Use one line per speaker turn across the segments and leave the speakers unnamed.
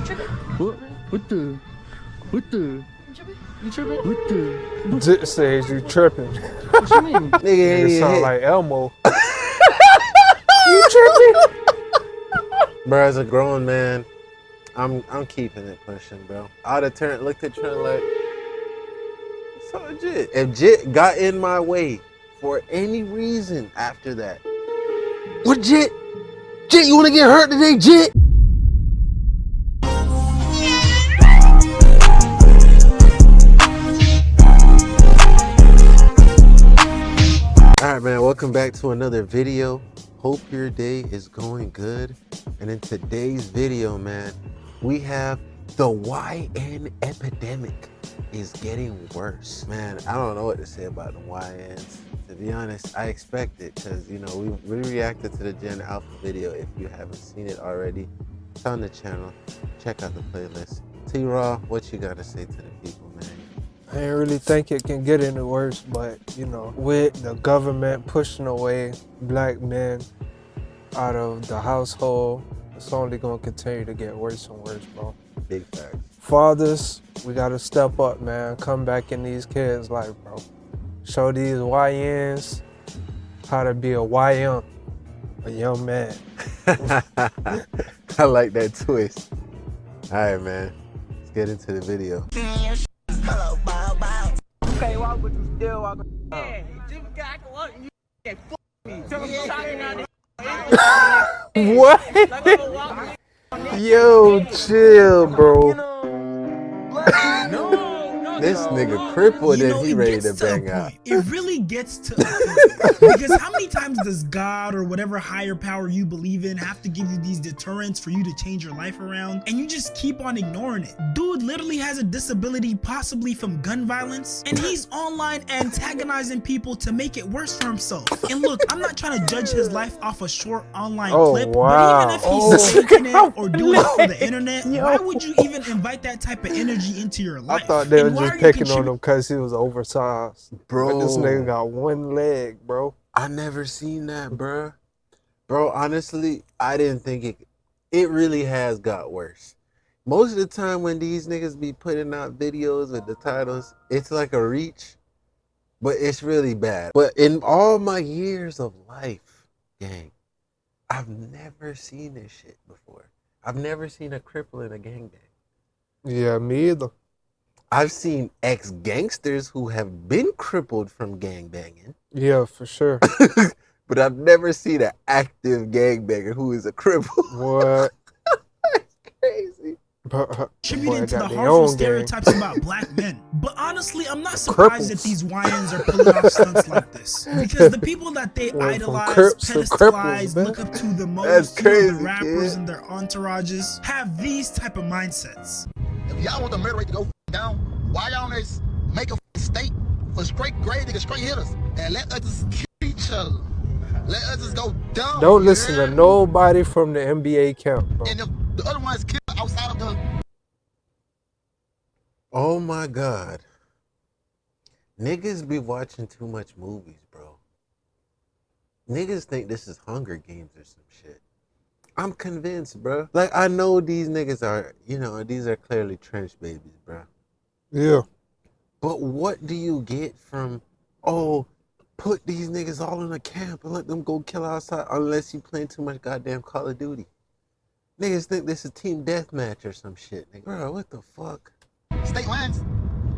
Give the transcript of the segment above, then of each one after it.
What the? You tripping? What the?
Jit says you tripping.
What you mean?
Nigga ain't sound like Elmo. You tripping?
Bro, as a grown man, I'm keeping it pushing, bro. I'd have looked at Trent like, so Jit. If Jit got in my way for any reason after that, what Jit? Jit, you wanna get hurt today, Jit? Alright man, welcome back to another video. Hope your day is going good. And in today's video, man, we have the YN epidemic is getting worse. Man, I don't know what to say about the YNs. To be honest, I expect it because, you know, we reacted to the Gen Alpha video. If you haven't seen it already, it's on the channel. Check out the playlist. T-Raw, what you got to say to the people, man?
I didn't really think it can get any worse, but you know, with the government pushing away black men out of the household, it's only gonna continue to get worse and worse, bro.
Big facts.
Fathers, we gotta step up, man. Come back in these kids' life, bro. Show these YNs how to be a YM, a young man.
I like that twist. All right, man. Let's get into the video.
Hello, bow, bow. Okay, why would you still walk around? Hey, Jim got luck, you can't fuck me.
What? Yo, chill, bro.
No.
This nigga crippled and he ready to bang out.
It really gets to a point. Because how many times does God or whatever higher power you believe in have to give you these deterrents for you to change your life around, and you just keep on ignoring it? Dude literally has a disability, possibly from gun violence, and he's online antagonizing people to make it worse for himself. And look, I'm not trying to judge his life off a short online clip,
wow.
but even if he's speaking it or doing it for the internet, why would you even invite that type of energy into your life?
I thought they were just picking on him because he was oversized.
Bro.
But this nigga got one leg, bro.
I never seen that, bro. Bro, honestly, I didn't think it really has got worse. Most of the time when these niggas be putting out videos with the titles, it's like a reach, but it's really bad. But in all my years of life, gang, I've never seen this shit before. I've never seen a cripple in a gangbang.
Yeah, me either.
I've seen ex-gangsters who have been crippled from gangbanging.
Yeah, for sure.
But I've never seen an active gangbanger who is a cripple.
What?
That's crazy.
Contributing to the harmful stereotypes about black men. But honestly, I'm not surprised that these YNs are pulling off stunts like this. Because the people that they idolize, pedestalize, look up to the most, the rappers and their entourages, have these type of mindsets.
If y'all want the murder rate to go down, why y'all just make a state for straight grade niggas, straight hitters, and let us just kill each other? Let us just go down.
Don't listen to nobody from the NBA camp, bro.
And if the other ones kill outside of the...
Oh my God. Niggas be watching too much movies, bro. Niggas think this is Hunger Games or some shit. I'm convinced, bro. Like, I know these niggas are, you know, these are clearly trench babies, bro.
Yeah.
But what do you get from, oh, put these niggas all in a camp and let them go kill outside unless you playing too much goddamn Call of Duty? Niggas think this is team deathmatch or some shit. Nigga. Bro, what the fuck?
State lines.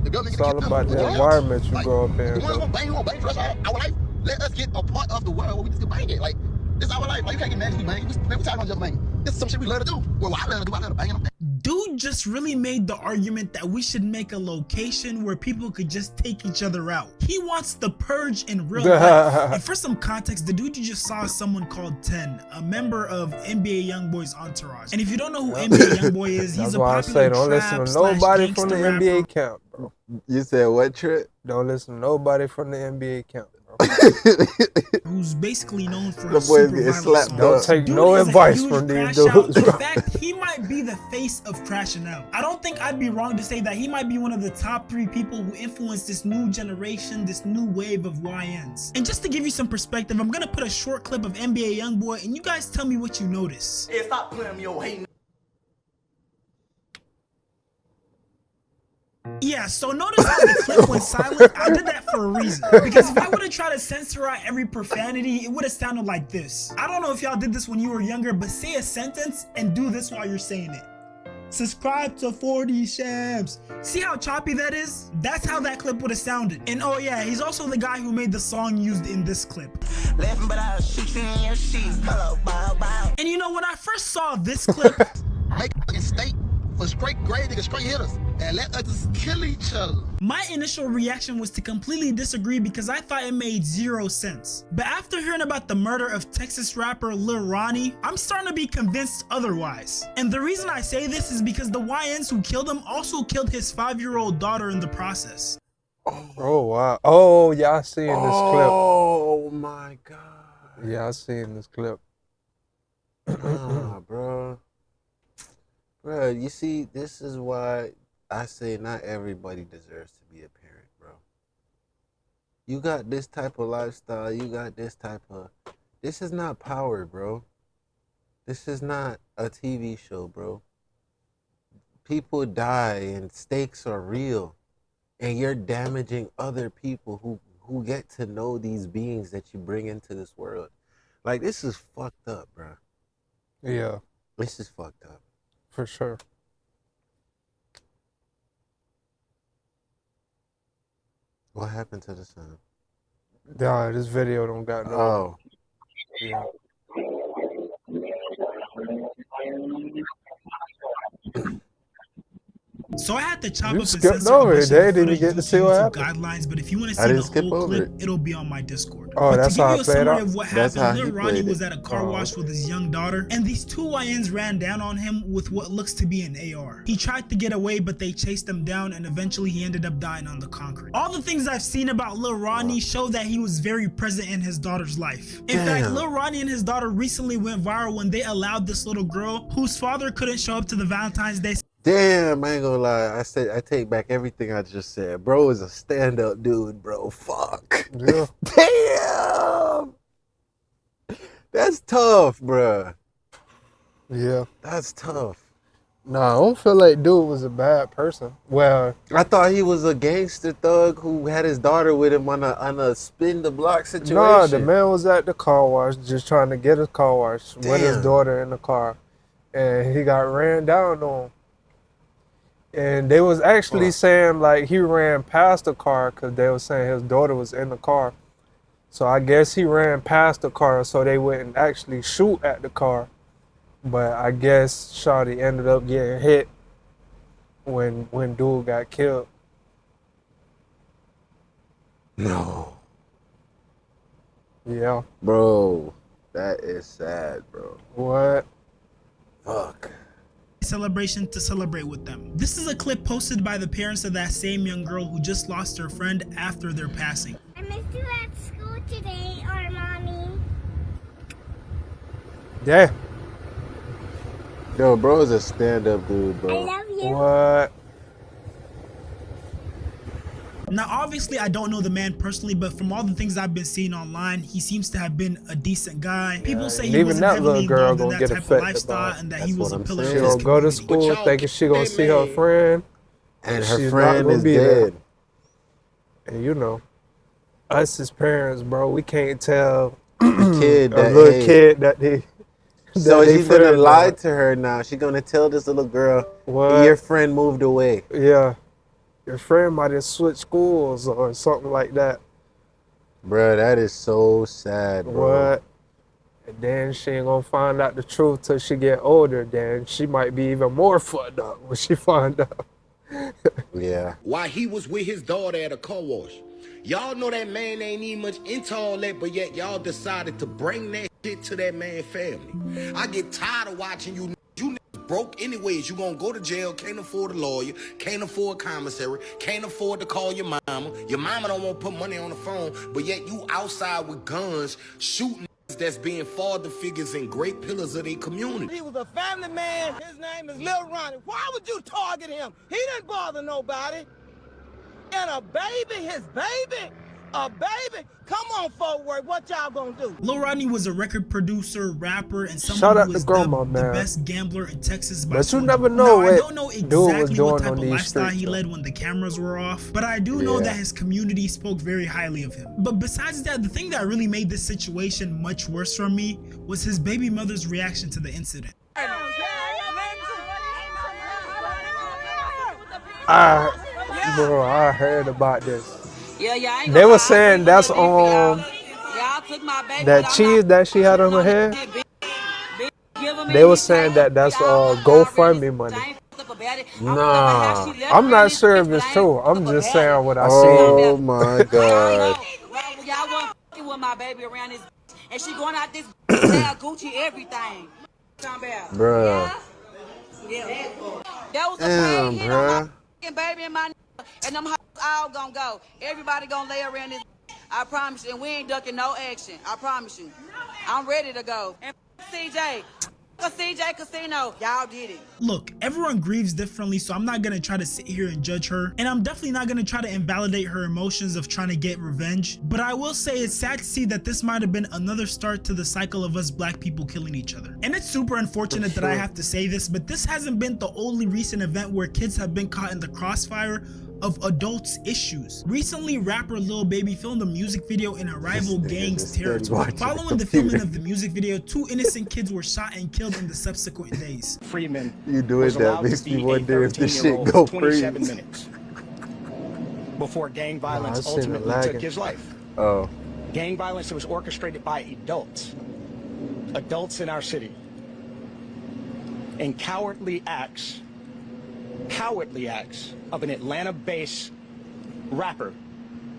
The government
It's all about the environment you grow up in.
The ones who bang for us our life. Let us get a part of the world where we just get bang it. Like, this is our life. Like, you can't get mad if we bang. We talk about just bang. This is some shit we love to do. Well, I love to do. I love to bang them.
Dude just really made the argument that we should make a location where people could just take each other out. He wants the purge in real life. And for some context, the dude you just saw is someone called 10, a member of NBA Youngboy's entourage. And if you don't know who NBA Youngboy is, he's a popular
don't listen to nobody from the NBA camp, bro.
You said what, Trent?
Don't listen to nobody from the NBA camp, bro.
Who's basically known for
the boys getting slapped.
Don't take no advice from these dudes.
In fact, he might be the face of crashing out. I don't think I'd be wrong to say that he might be one of the top 3 people who influenced this new generation, this new wave of YNs. And just to give you some perspective, I'm gonna put a short clip of NBA Youngboy and you guys tell me what you notice.
Hey, stop playing me, old hating.
Yeah, so notice how the clip went silent? I did that for a reason. Because if I would have tried to censor out every profanity, it would have sounded like this. I don't know if y'all did this when you were younger, but say a sentence and do this while you're saying it. Subscribe to 40 Shams. See how choppy that is? That's how that clip would have sounded. And oh yeah, he's also the guy who made the song used in this clip. And you know, when I first saw this clip,
Make a state for straight grade niggas, straight hitters, and let us kill each other.
my initial reaction was to completely disagree because I thought it made 0 sense. But after hearing about the murder of Texas rapper Lil Ronnie, I'm starting to be convinced otherwise. And the reason I say this is because the YNs who killed him also killed his 5-year-old daughter in the process.
Oh wow. Oh yeah, I seen this clip.
Oh my God.
Yeah, I seen this clip.
Nah, bro. Bro, you see, this is why I say not everybody deserves to be a parent, bro. You got this type of lifestyle, you got this type of... This is not power, bro. This is not a TV show, bro. People die and stakes are real. And you're damaging other people who get to know these beings that you bring into this world. Like, this is fucked up, bro.
Yeah,
This is fucked up.
for sure.
What happened to the sound?
Nah, this video don't got no.
Oh.
Yeah.
So I had to chop
You
up and
skipped
censor
over
a
it.
bunch
They
of
didn't
footage
get to
due
see what
YouTube
happened.
guidelines, but if you want to
I
see
didn't
the
skip
whole
over
clip,
it.
it'll be on my Discord.
Oh,
But
that's
to
how I
give you a
played
summary
it?
of what
That's
happened,
how he
Lil Ronnie
played
was
it.
at a car
Oh,
wash with his young daughter, and these two YNs ran down on him with what looks to be an AR. He tried to get away, but they chased him down, and eventually he ended up dying on the concrete. All the things I've seen about Lil Ronnie show that he was very present in his daughter's life. In fact,
Damn.
Lil Ronnie and his daughter recently went viral when they allowed this little girl, whose father couldn't show up to the Valentine's Day
Damn, I ain't gonna lie. I take back everything I just said. Bro is a stand-up dude, bro. Fuck.
Yeah.
Damn. That's tough, bro.
Yeah.
That's tough.
Nah, I don't feel like dude was a bad person. Well,
I thought he was a gangster thug who had his daughter with him on a spin the block situation.
nah, the man was at the car wash just trying to get his car wash with his
Damn.
daughter in the car, and he got ran down on. And they was actually saying like he ran past the car because they was saying his daughter was in the car. So I guess he ran past the car so they wouldn't actually shoot at the car. But I guess Shawty ended up getting hit when dude got killed.
No.
Yeah.
Bro, that is sad, bro.
What?
Fuck.
celebration to celebrate with them. This is a clip posted by the parents of that same young girl who just lost her friend after their passing.
I missed you at school today, or mommy.
Yeah.
Yo, bro is a stand-up dude,
I
bro.
love you.
What?
Now, obviously, I don't know the man personally, but from all the things I've been seeing online, he seems to have been a decent guy. People say
and
he
even
wasn't
that
heavily
little girl
involved in
gonna
that
get
type of
affected
lifestyle,
by it.
and that
That's
he was
what
a
I'm
pillar
saying.
of
She
his
gonna go to
community.
school
y'all
thinking she gonna
hey,
see her
man.
friend,
And
she's
her
not
friend
gonna
is
be there.
dead.
And you know, us as parents, bro, we can't tell
The kid
a
that,
little
hey,
kid that they.
so
that they
she's gonna
friend
lie
are.
to her now. She's gonna tell this little girl,
What?
your friend moved away.
Yeah, your friend might have switched schools or something like that.
Bro, that is so sad, bro.
What? And then she ain't gonna find out the truth till she get older. Then she might be even more fucked up when she find out.
Yeah.
While he was with his daughter at a car wash. Y'all know that man ain't even much into all that, but yet y'all decided to bring that shit to that man's family. I get tired of watching you. You niggas broke anyways. You gonna go to jail, can't afford a lawyer, can't afford commissary, can't afford to call your mama. Your mama don't want to put money on the phone, but yet you outside with guns shooting that's being father figures and great pillars of their community.
He was a family man. His name is Lil Ronnie. Why would you target him? He didn't bother nobody. And a baby, his baby, A baby? Come on, Fort Worth. What y'all gonna do?
Lil Rodney was a record producer, rapper, and
Shout
someone
out
who
to
was
Grandma,
dubbed the
man.
best gambler in Texas by
But you
Soulja
never
Boy.
know
Now, I
what
don't know
dude was
exactly
doing
what type
on
of
these
lifestyle
streets,
he
though.
led when the cameras were off, but I do know that his community spoke very highly of him. But besides that, the thing that really made this situation much worse for me was his baby mother's reaction to the incident.
Bro, I heard about this.
Yeah,
They were saying that's that cheese that she had on her head. They were saying that that's GoFundMe money.
Nah.
I'm not sure if it's true. I'm just saying what I
Oh
seen.
my God.
Y'all wasn't fucking with my baby around this, and she going out this Gucci everything.
Bruh.
Yeah. That was a
Damn,
pain hit on my
bruh.
fucking baby and my and them hoes all gonna go. Everybody gonna lay around this. I promise you, and we ain't ducking no action. I promise you. I'm ready to go. And CJ. CJ Casino, y'all did it.
Look, everyone grieves differently, so I'm not gonna try to sit here and judge her, and I'm definitely not gonna try to invalidate her emotions of trying to get revenge, but I will say it's sad to see that this might have been another start to the cycle of us black people killing each other. And it's super unfortunate that I have to say this, but this hasn't been the only recent event where kids have been caught in the crossfire of adults' issues. Recently, rapper Lil Baby filmed a music video in a rival gang's territory. Following the filming of the music video, 2 innocent kids were shot and killed in the subsequent days.
Freeman
You doing that makes me wonder if this shit go crazy.
27 minutes before gang violence
I seen it
ultimately
lagging.
took his life.
Oh.
Gang violence that was orchestrated by adults in our city, and cowardly acts of an Atlanta-based rapper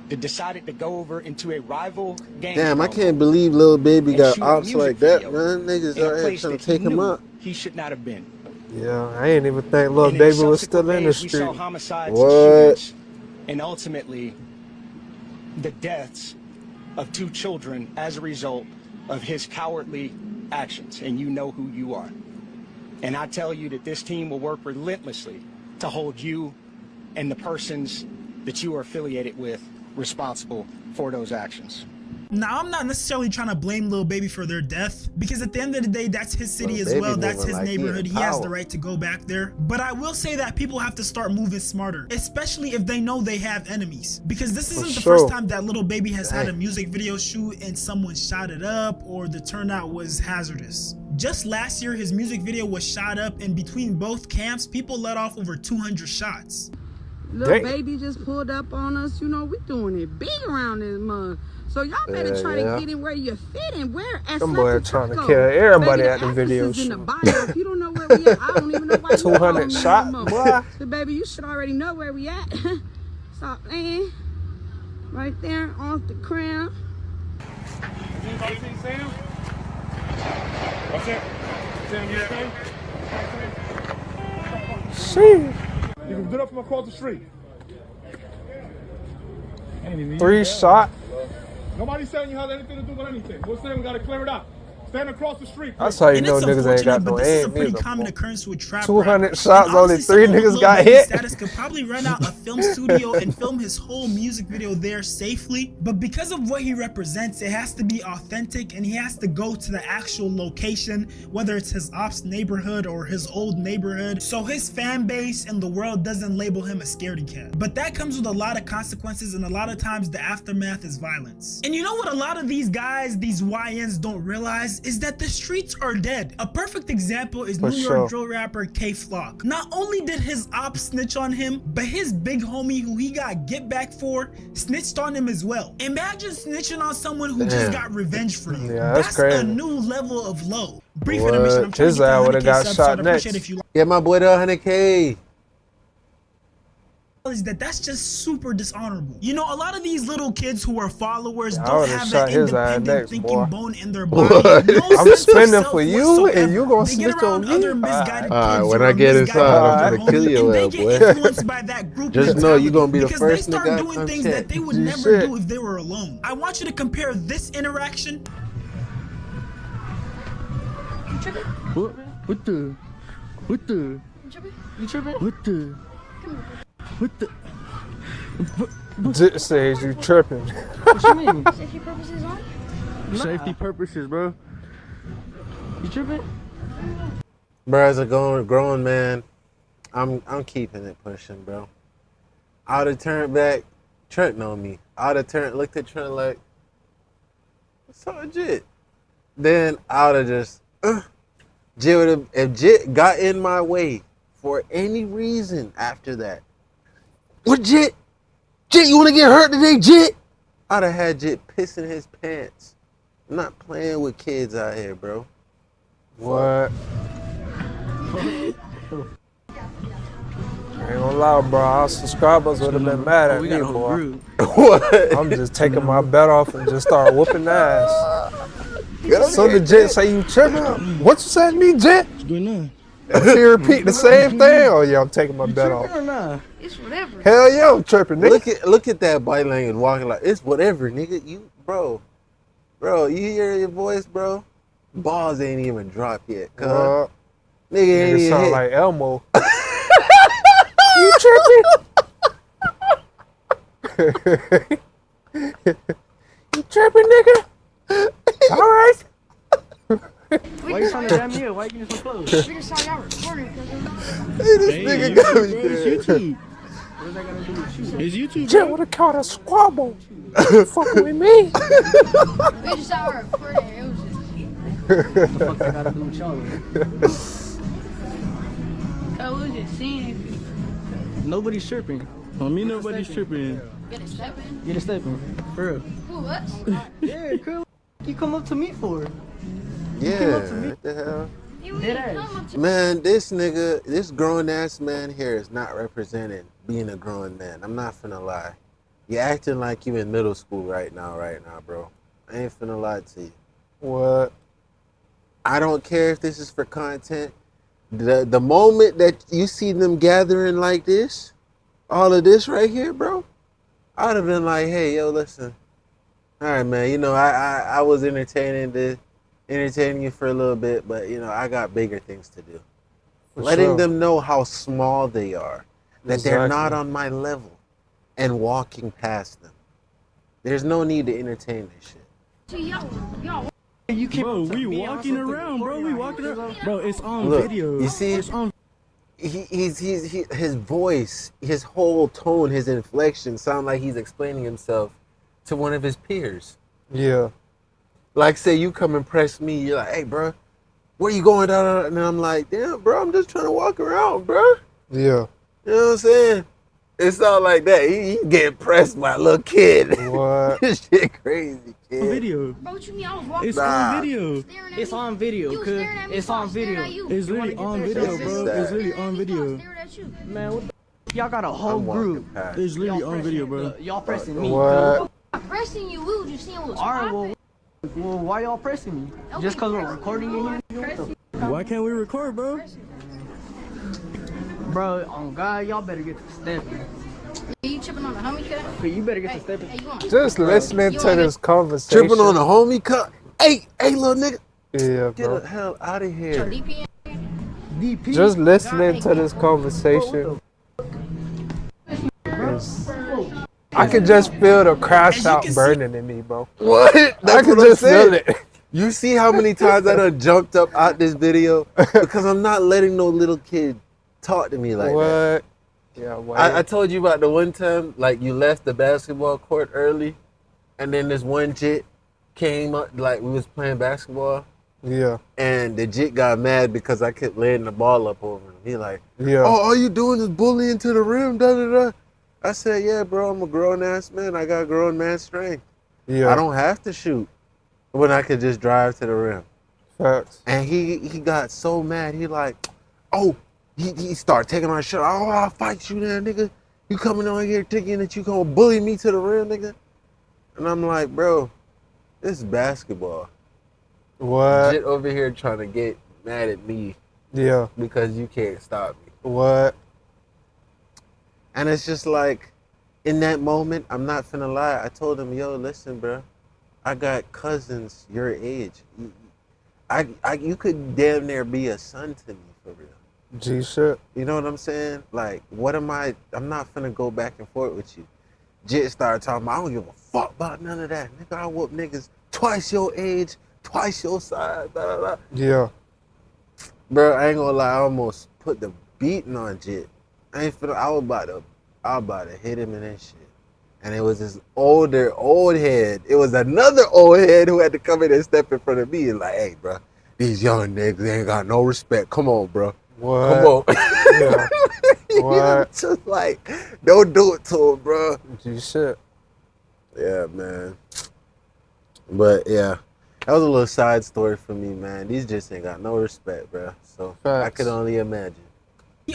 that decided to go over into a rival gang.
Damn, I can't believe Lil Baby
and
got
shoot a
ops
music
like that,
video
man. Niggas
in a
out here
place
trying
that
to take
he
him
knew
out.
he should not have been.
Yeah, I ain't even think Lil
And in
Baby was still
subsequent
in the
days, we saw
street.
homicides
What?
and shootings, and ultimately the deaths of 2 children as a result of his cowardly actions. And you know who you are. And I tell you that this team will work relentlessly to hold you and the persons that you are affiliated with responsible for those actions.
Now, I'm not necessarily trying to blame Lil Baby for their death, because at the end of the day, that's his city
Lil
as
Baby
well, that's
moving
his
like he in
neighborhood, he has the
power.
right to go back there. But I will say that people have to start moving smarter, especially if they know they have enemies, because this isn't the first time that Lil Baby has had a music video shoot and someone shot it up or the turnout was hazardous. Just last year, his music video was shot up, and between both camps, people let off over 200 shots.
Lil Baby just pulled up on us. You know, we doing it big around this mug. So y'all better try to get in where you fit and where at
Them boys trying to kill everybody at the video
shoot.
shoot.
If you don't know where we at, I don't even know why you
200 shot, boy.
So baby, you should already know where we at. Stop playing. Right there off the crown.
Anybody see Sam? What's that? Sam, you okay?
Sheesh.
You can get up from across the street.
3 shot.
Nobody's telling you has anything to do with anything. We're saying we gotta clear it up. Stand across the street.
That's how you
And
know
it's
niggas ain't got
unfortunate,
no
but this is a
aim
pretty
either.
common occurrence with trap
200
rappers.
shots,
And
only
honestly,
3
someone with
niggas
Lil
got
Baby's
hit.
status could probably rent out a film studio and film his whole music video there safely, but because of what he represents, it has to be authentic and he has to go to the actual location, whether it's his ops neighborhood or his old neighborhood, so his fan base and the world doesn't label him a scaredy cat. But that comes with a lot of consequences, and a lot of times the aftermath is violence. And you know what a lot of these guys, these YNs, don't realize is that the streets are dead. A perfect example is New York drill rapper K Flock. Not only did his ops snitch on him, but his big homie who he got get back for snitched on him as well. Imagine snitching on someone who just got revenge for you.
Yeah, that's crazy.
A new level of low. Brief
What?
intermission. I'm trying
His
to get
ass
to
would've
100K
got
subs,
shot
so I'd appreciate
next.
if you
Get my boy to 100K.
is that's just super dishonorable. You know, a lot of these little kids who are followers
I
don't
would've
have
shot
that
his ass
independent
next,
thinking
boy.
bone in their body. No
I'm
sense of
spending
self
for you,
whatsoever.
and you gonna
They get
snitch on
around
me?
other misguided
Alright,
kids
when
who
I
are
get
misguided
inside, I'm
by
gonna
their
kill
homie,
your
and they
ass,
get
boy.
influenced by that group
Just know you gonna be the
because
first
they
nigga
start
I
doing
come
things
check.
that they would never
Shit.
do if they were alone. I want you to compare this interaction.
What the? What the? You tripping? What the? What the?
Jit says you tripping.
What you mean?
Safety purposes on?
Safety purposes, bro. You tripping?
Bro, as a grown man, I'm keeping it pushing, bro. I would have turned back. Trent know me. I would have turned, looked at Trent like, what's up with Jit? Then I would have just, Jit would have, if Jit got in my way for any reason after that, what Jit? Jit, you want to get hurt today, Jit? I'd have had Jit pissing his pants. I'm not playing with kids out here, bro.
What? I ain't gonna lie, bro. Our subscribers would have been mad at me, boy.
What?
I'm just taking my bet off and just start whooping ass. So the Jit say you tripping? What you said to me, Jit?
What's going on?
If he repeat the same thing, oh yeah, I'm taking my bet off.
Or nah?
It's whatever.
Hell yeah, I'm tripping, nigga.
Look at that body language, walking like it's whatever, nigga. You, bro, you hear your voice, bro? Balls ain't even dropped yet, cuz. Nigga ain't even
sound
hit.
like Elmo. You tripping? You tripping, nigga? All right.
Why you trying to jam me up? Why you getting so close?
We just saw y'all recording.
Hey, this nigga got me
It's
there.
YouTube. What does that got to do with you? It's YouTube,
Jit
bro.
would have caught a squabble. Fucking with me.
We just saw y'all recording. It was just.
What the fuck that got to do with y'all?
I was just seeing.
Nobody's tripping. On me, nobody's tripping.
Get a step in.
Get a step in. For real.
Who, us?
Yeah, cool. You come up to me for?
Yeah, what the hell?
You
Dead
ain't
ass.
come up to
Man, this grown ass man here is not representing being a grown man. I'm not finna lie. You acting like you in middle school right now, bro. I ain't finna lie to you.
What?
I don't care if this is for content. The moment that you see them gathering like this, all of this right here, bro, I'd have been like, hey, yo, listen. All right, man, you know, I was entertaining you for a little bit, but, you know, I got bigger things to do. Letting them know how small they are, that they're not on my level, and walking past them. There's no need to entertain this shit.
y'all.
You keep bro, we walking around, bro. We walking around. Bro, it's on
Look,
video.
You see,
it's on.
His voice, his whole tone, his inflection sound like he's explaining himself to one of his peers.
Yeah.
Like, say you come and press me, you're like, hey, bro, where you going down? And I'm like, damn, bro, I'm just trying to walk around, bro.
Yeah.
You know what I'm saying? It's all like that. He getting pressed by a little kid.
What?
This shit crazy, kid.
On video.
Bro, what you mean? I was walking.
It's on video.
It's
on video.
You staring at me,
It's
so I
on
stared
video.
at you.
It's literally on video, bro. It's literally on video.
Man, what the y'all got a whole group.
It's literally on video, bro.
Y'all pressing me.
What?
I'm pressing you. We were just seeing what was
Alright,
popping.
well, why y'all pressing me? Just cause we're recording in here?
Why can't we record, bro?
Bro, on God, y'all better get to stepping.
You tripping on the homie cut?
You better get to stepping.
Hey, you want?
Just listening to this conversation.
Tripping on a homie cut. Hey, little nigga.
Yeah,
Get
bro.
the hell out of here.
Your DP?
DP.
Just listening to this conversation. I can just feel the crash out burning in me, bro.
What?
I
That's
can
what I'm
just feel
saying.
it.
You see how many times I done jumped up out this video? Because I'm not letting no little kid talk to me like that.
What? Yeah, what?
I told you about the one time, like, you left the basketball court early, and then this one jit came up, like, we was playing basketball,
Yeah.
and the jit got mad because I kept laying the ball up over him. He like,
Yeah.
oh, all you doing is bullying to the rim, da-da-da. I said, yeah, bro, I'm a grown-ass man. I got grown man strength.
Yeah.
I don't have to shoot when I could just drive to the rim.
Facts.
And he got so mad. He like, oh, he started taking my shirt. Oh, I'll fight you there, nigga. You coming on here thinking that you gonna bully me to the rim, nigga? And I'm like, bro, this is basketball.
What?
Shit over here trying to get mad at me.
Yeah.
Because you can't stop me.
What?
And it's just like, in that moment, I'm not finna lie. I told him, yo, listen, bro. I got cousins your age. You could damn near be a son to me, for real.
G shit.
You know what I'm saying? Like, I'm not finna go back and forth with you. Jit started talking about, I don't give a fuck about none of that. Nigga, I whoop niggas twice your age, twice your size, blah, blah, blah.
Yeah.
Bro, I ain't gonna lie, I almost put the beating on Jit. I was about to hit him and that shit. And it was this old head. It was another old head who had to come in and step in front of me and like, hey, bro, these young niggas ain't got no respect. Come on, bro.
What?
Come on.
Yeah. What?
Just like, don't do it to him, bro.
G shit.
Yeah, man. But yeah, that was a little side story for me, man. These just ain't got no respect, bro. So
Facts.
I could only imagine.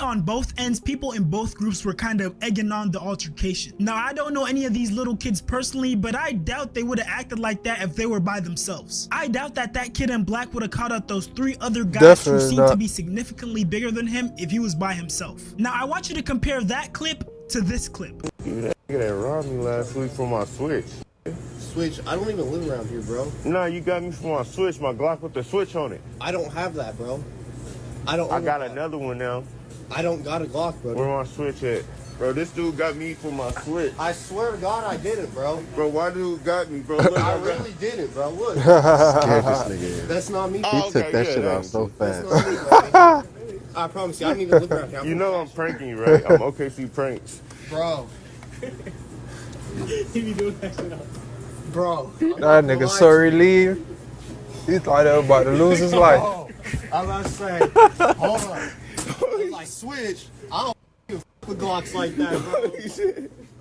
On both ends, people in both groups were kind of egging on the altercation. Now, I don't know any of these little kids personally, but I doubt they would have acted like that if they were by themselves. I doubt that kid in black would have caught out those 3 other guys
Definitely
who seemed
not.
to be significantly bigger than him if he was by himself. Now, I want you to compare that clip to this clip.
You that nigga that robbed me last week for my Switch.
Switch? I don't even live around here, bro.
Nah, you got me for my Switch, my Glock with the Switch on it.
I don't have that, bro. I
got another one now.
I don't got a Glock, bro.
Where my Switch at? Bro, this dude got me for my Switch.
I swear to God I didn't, bro.
Bro, why dude got me, bro? Look,
I really didn't, bro. Look.
Scared this nigga.
That's not me.
He took that shit off so fast.
I promise you, I don't even live around here.
You know I'm pranking you, right? I'm OKC Pranks.
Bro.
He be doing that shit up.
Bro.
That nigga so relieved. He thought he was about to lose his life.
I was about to say, hold on. Like, Switch, I don't fuck with Glocks like that, bro.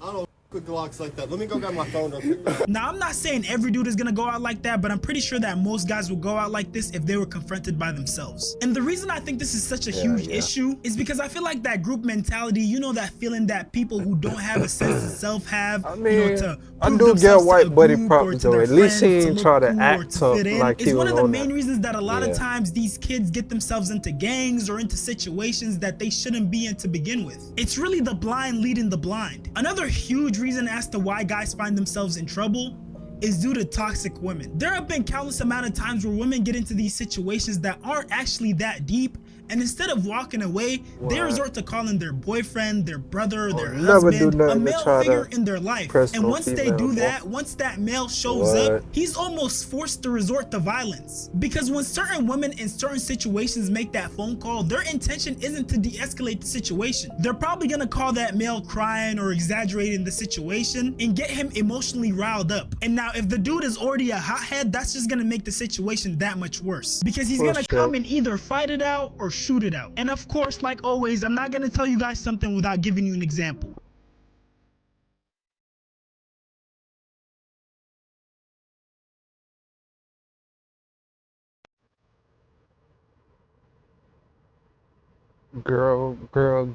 I don't fuck with Glocks like that. Let me go get my phone real quick.
Now, I'm not saying every dude is gonna go out like that, but I'm pretty sure that most guys will go out like this if they were confronted by themselves. And the reason I think this is such a huge issue is because I feel like that group mentality, you know, that feeling that people who don't have a sense of self have,
I mean,
you know, to
I
prove
do get
themselves to
white
a
buddy
group
props
or to
though.
their
At least he
friends to
ain't
look
try to
cool or
act
to
tough
fit in.
like he
It's one
was
of the
on
main
that.
reasons that a lot of times these kids get themselves into gangs or into situations that they shouldn't be in to begin with. It's really the blind leading the blind. Another huge reason as to why guys find themselves in trouble is due to toxic women. There have been countless amount of times where women get into these situations that aren't actually that deep, and instead of walking away, they resort to calling their boyfriend, their brother, their husband, a male figure in their life. And once they do that, once that male shows up, he's almost forced to resort to violence. Because when certain women in certain situations make that phone call, their intention isn't to de-escalate the situation. They're probably gonna call that male crying or exaggerating the situation and get him emotionally riled up. And now if the dude is already a hothead, that's just gonna make the situation that much worse. Because he's gonna come and either fight it out or shoot it out. And of course, like always, I'm not gonna tell you guys something without giving you an example.
Girl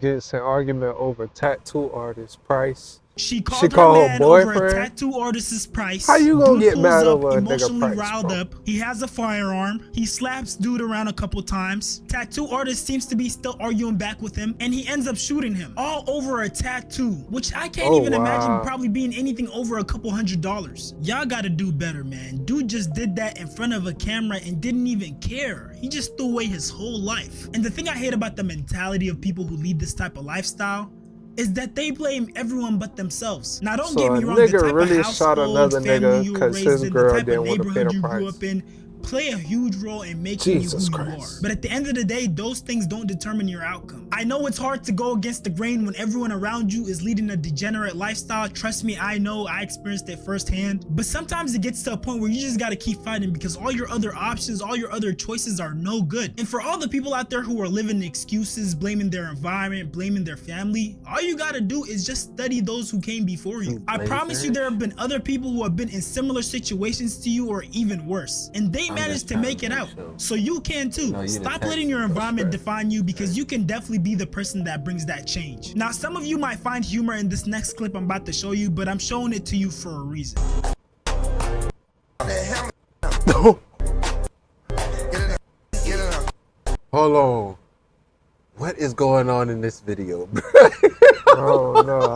gets an argument over tattoo artist price.
She called her man over a tattoo artist's price.
How you gonna
Dude
get
pulls
mad
up,
over a nigga
emotionally
price,
riled
bro?
up. He has a firearm. He slaps dude around a couple times. Tattoo artist seems to be still arguing back with him, and he ends up shooting him all over a tattoo, which I can't even imagine probably being anything over a couple $100s. Y'all gotta do better, man. Dude just did that in front of a camera and didn't even care. He just threw away his whole life. And the thing I hate about the mentality of people who lead this type of lifestyle is that they blame everyone but themselves. Now don't get me wrong, the type
really
of
shot
household,
another
family
nigga
you were
'cause
raised
his
in,
girl
the type
didn't
of
want to pay
neighborhood
the
you
price.
grew up in, play a huge role in making you who you are. But at the end of the day, those things don't determine your outcome. I know it's hard to go against the grain when everyone around you is leading a degenerate lifestyle. Trust me, I know, I experienced it firsthand. But sometimes it gets to a point where you just gotta keep fighting because all your other options, all your other choices are no good. And for all the people out there who are living excuses, blaming their environment, blaming their family, all you gotta do is just study those who came before you. I promise you there have been other people who have been in similar situations to you or even worse, and they managed to make it out. So you can too. Stop letting your environment define you, because you can definitely be the person that brings that change. Now, some of you might find humor in this next clip I'm about to show you, but I'm showing it to you for a reason.
Hold on. What is going on in this video, bro?
Oh no,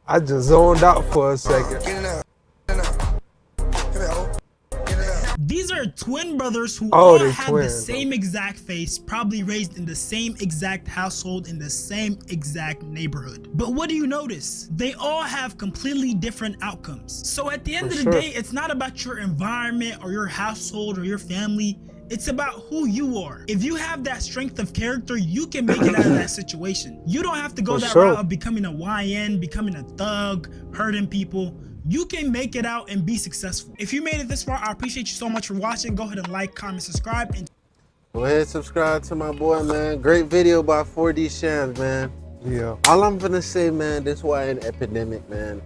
I just zoned out for a second.
These are twin brothers who
Oh,
all
they're
have the
twins,
same exact face, probably raised in the same exact household in the same exact neighborhood. But what do you notice? They all have completely different outcomes. So at the end of the day, it's not about your environment or your household or your family. It's about who you are. If you have that strength of character, you can make it out of that situation. You don't have to go that route of becoming a YN, becoming a thug, hurting people. You can make it out and be successful. If you made it this far, I appreciate you so much for watching. Go ahead and like, comment, subscribe, and
go ahead and subscribe to my boy, man. Great video by 4D Shams, man.
Yeah.
All I'm gonna say, man, this YN epidemic, man.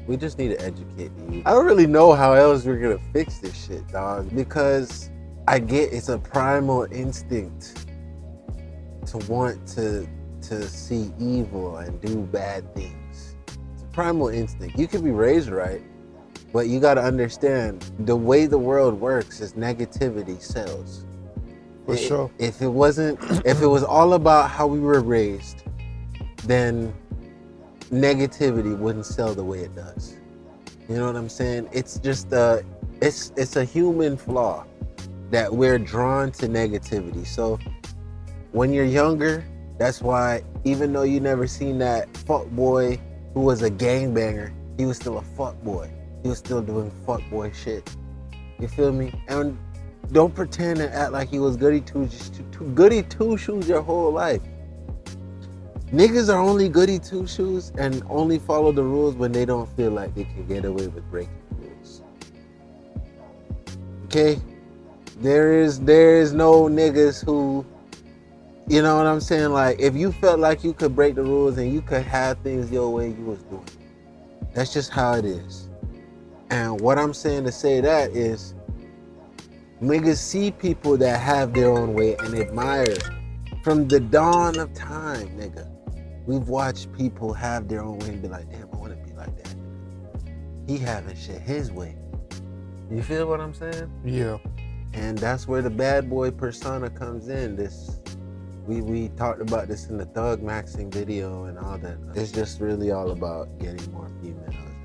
We just need to educate you. I don't really know how else we're gonna fix this shit, dog. Because I get it's a primal instinct to want to see evil and do bad things. It's a primal instinct. You can be raised right, but you gotta understand the way the world works is negativity sells.
For sure.
If it was all about how we were raised, then negativity wouldn't sell the way it does. You know what I'm saying? It's just it's a human flaw that we're drawn to negativity. So when you're younger, that's why even though you never seen that fuck boy who was a gangbanger, he was still a fuck boy. He was still doing fuck boy shit. You feel me? And don't pretend and act like he was goody two shoes your whole life. Niggas are only goody two shoes and only follow the rules when they don't feel like they can get away with breaking the rules. Okay? There is no niggas who, you know what I'm saying? Like, if you felt like you could break the rules and you could have things your way, you was doing it. That's just how it is. And what I'm saying to say that is, niggas see people that have their own way and admire. From the dawn of time, nigga, we've watched people have their own way and be like, damn, I want to be like that. He having shit his way. You feel what I'm saying?
Yeah.
And that's where the bad boy persona comes in. We talked about this in the thug maxing video and all that. It's just really all about getting more females and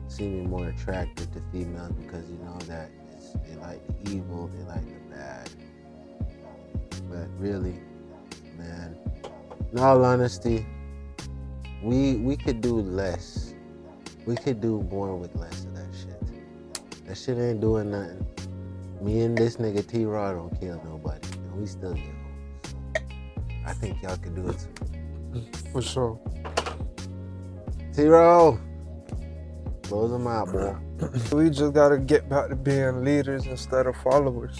seeming more attracted to females because you know that they like the evil, they like the bad. But really, man, in all honesty, we could do less. We could do more with less of that shit. That shit ain't doing nothing. Me and this nigga T-Raw don't kill nobody, and we still get home. So I think y'all can do it too.
For sure.
T-Raw, close them out, boy.
We just gotta get back to being leaders instead of followers.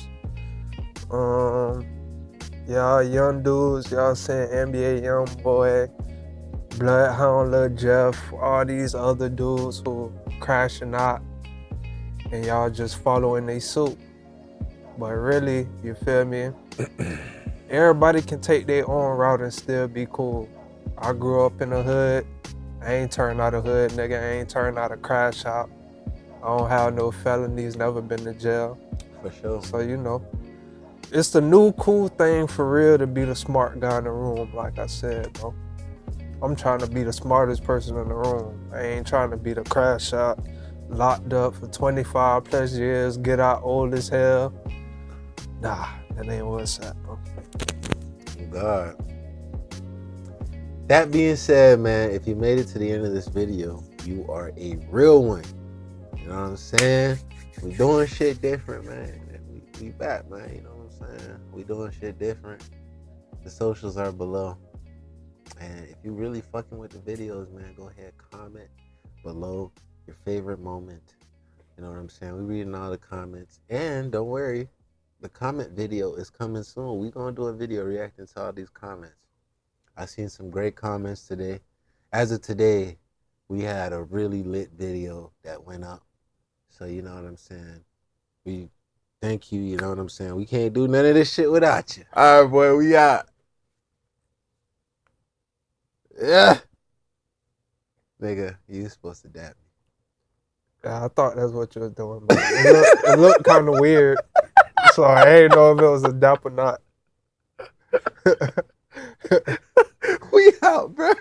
Y'all young dudes, y'all saying NBA young boy, Bloodhound Lil Jeff, all these other dudes who crashing out, and y'all just following their suit. But really, you feel me? Everybody can take their own route and still be cool. I grew up in the hood. I ain't turned out a hood, nigga. I ain't turned out a crash out. I don't have no felonies, never been to jail.
For sure.
So, you know, it's the new cool thing for real to be the smart guy in the room, like I said, bro. I'm trying to be the smartest person in the room. I ain't trying to be the crash out, locked up for 25 plus years, get out old as hell. Nah, that ain't what's up, bro.
God. That being said, man, if you made it to the end of this video, you are a real one. You know what I'm saying? We doing shit different, man. We back, man. You know what I'm saying? We doing shit different. The socials are below. And if you really fucking with the videos, man, go ahead, comment below your favorite moment. You know what I'm saying? We reading all the comments. And don't worry, the comment video is coming soon. We gonna do a video reacting to all these comments. I seen some great comments today. As of today, we had a really lit video that went up. So you know what I'm saying? We thank you, you know what I'm saying? We can't do none of this shit without you. All right, boy, we out. Yeah. Nigga, you supposed to dap me.
Yeah, I thought that's what you was doing, but it looked kind of weird. So I ain't know if it was a dap or not.
We out, bro.